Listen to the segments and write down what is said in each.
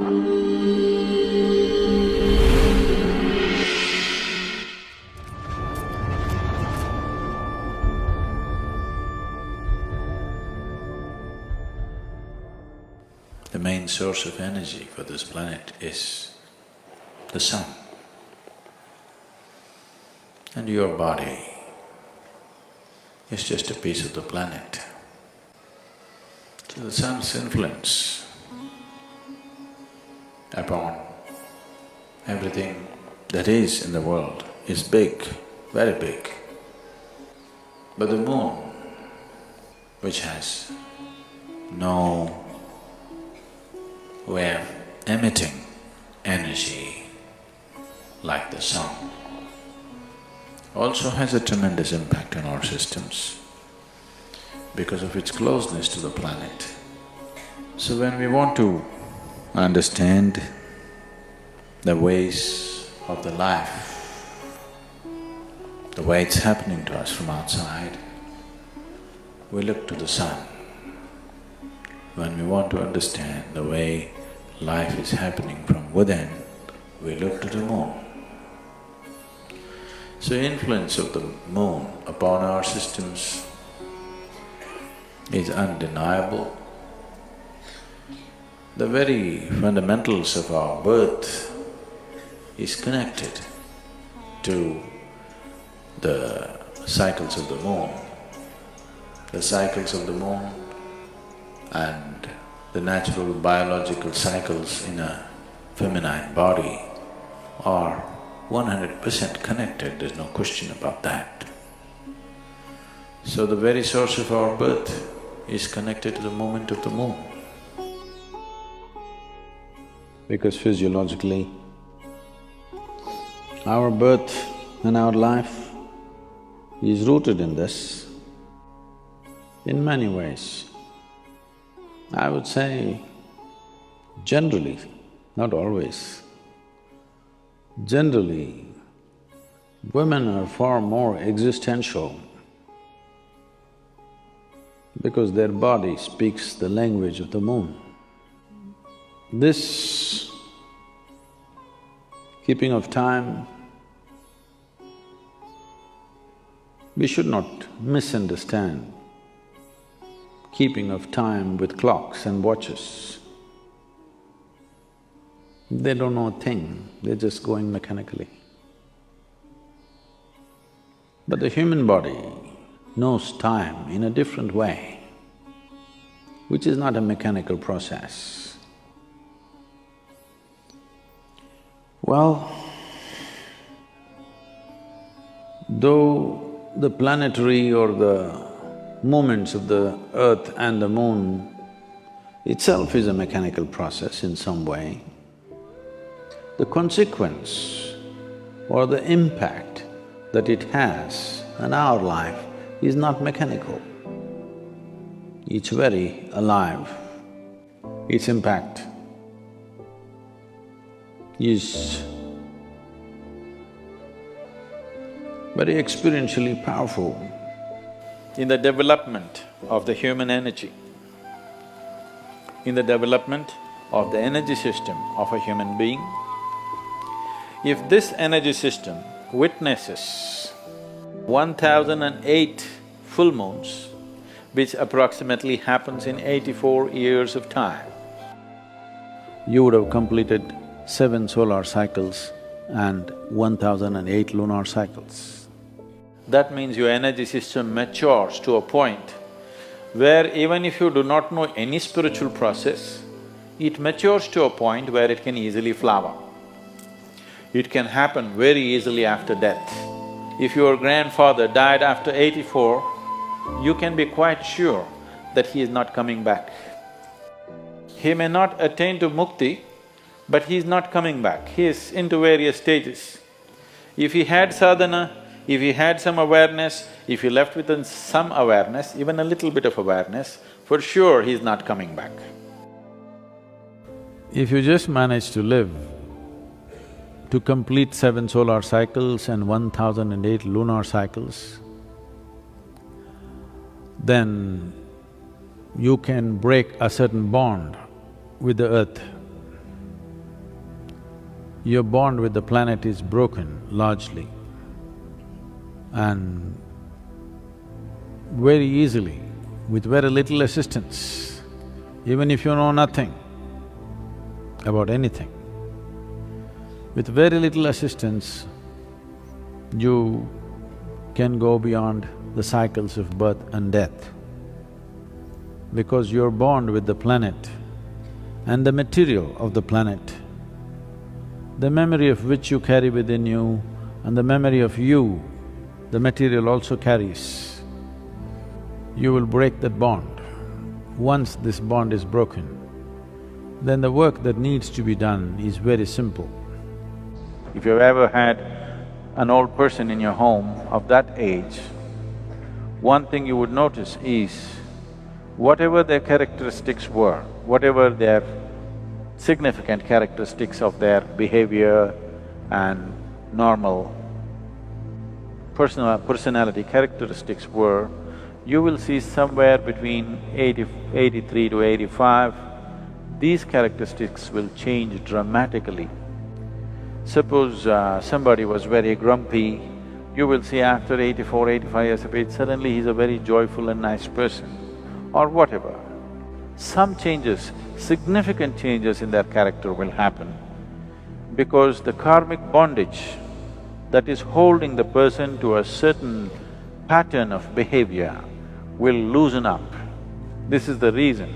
The main source of energy for this planet is the sun. And your body is just a piece of the planet. So the sun's influence upon everything that is in the world is big, very big. But the moon, which has no way of emitting energy like the sun, also has a tremendous impact on our systems because of its closeness to the planet. So when we want to understand the ways of the life, the way it's happening to us from outside, we look to the sun. When we want to understand the way life is happening from within, we look to the moon. So influence of the moon upon our systems is undeniable. The very fundamentals of our birth is connected to the cycles of the moon. The cycles of the moon and the natural biological cycles in a feminine body are 100% connected, there's no question about that. So the very source of our birth is connected to the movement of the moon. Because physiologically, our birth and our life is rooted in this in many ways. I would say generally, not always, generally, women are far more existential because their body speaks the language of the moon. This keeping of time, we should not misunderstand keeping of time with clocks and watches. They don't know a thing, they're just going mechanically. But the human body knows time in a different way, which is not a mechanical process. Well, though the planetary or the movements of the earth and the moon itself is a mechanical process in some way, the consequence or the impact that it has on our life is not mechanical. It's very alive. Its impact is very experientially powerful in the development of the human energy, in the development of the energy system of a human being. If this energy system witnesses 1008 full moons, which approximately happens in 84 years of time, you would have completed 7 solar cycles and 1008 lunar cycles. That means your energy system matures to a point where even if you do not know any spiritual process, it matures to a point where it can easily flower. It can happen very easily after death. If your grandfather died after 84, you can be quite sure that he is not coming back. He may not attain to mukti, but he is not coming back, he is into various stages. If he had sadhana, if he had some awareness, if he left with some awareness, even a little bit of awareness, for sure he is not coming back. If you just manage to live to complete 7 solar cycles and 1008 lunar cycles, then you can break a certain bond with the earth. your bond with the planet is broken largely, and very easily, with very little assistance, even if you know nothing about anything, with very little assistance, you can go beyond the cycles of birth and death. Because your bond with the planet and the material of the planet, the memory of which you carry within you and the memory of you, the material also carries, you will break that bond. Once this bond is broken, then the work that needs to be done is very simple. If you've ever had an old person in your home of that age, one thing you would notice is whatever their characteristics were, whatever their significant characteristics of their behavior and normal personality characteristics were, you will see somewhere between 83 to 85, these characteristics will change dramatically. Suppose somebody was very grumpy, you will see after 84, 85 years of age, suddenly he's a very joyful and nice person, or whatever. Some changes, significant changes in their character will happen because the karmic bondage that is holding the person to a certain pattern of behavior will loosen up. This is the reason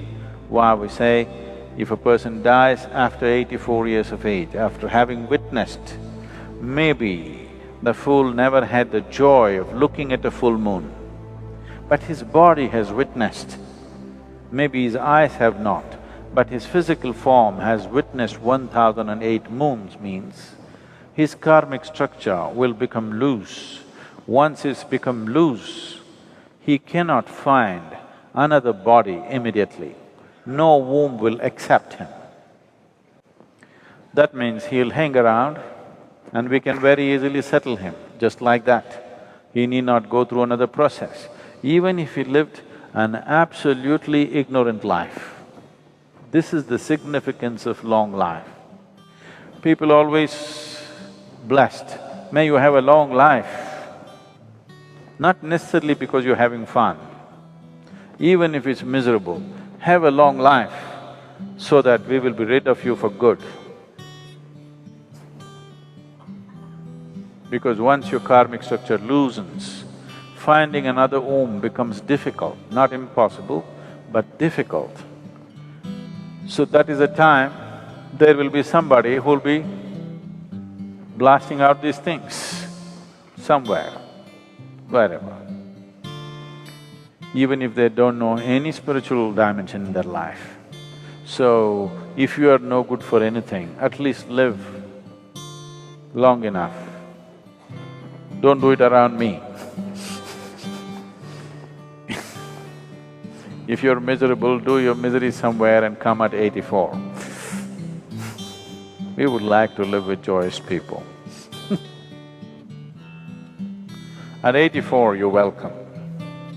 why we say, if a person dies after 84 years of age, after having witnessed, maybe the fool never had the joy of looking at a full moon, but his body has witnessed. Maybe his eyes have not, but his physical form has witnessed 1008 moons, means his karmic structure will become loose. Once it's become loose, he cannot find another body immediately. No womb will accept him. That means he'll hang around and we can very easily settle him, just like that. He need not go through another process. Even if he lived an absolutely ignorant life, this is the significance of long life. People always blessed, may you have a long life, not necessarily because you're having fun. Even if it's miserable, have a long life so that we will be rid of you for good. Because once your karmic structure loosens, finding another womb becomes difficult, not impossible, but difficult. So that is a time there will be somebody who'll be blasting out these things somewhere, wherever. Even if they don't know any spiritual dimension in their life. So, if you are no good for anything, at least live long enough. Don't do it around me. If you're miserable, do your misery somewhere and come at 84. We would like to live with joyous people. At 84, you're welcome.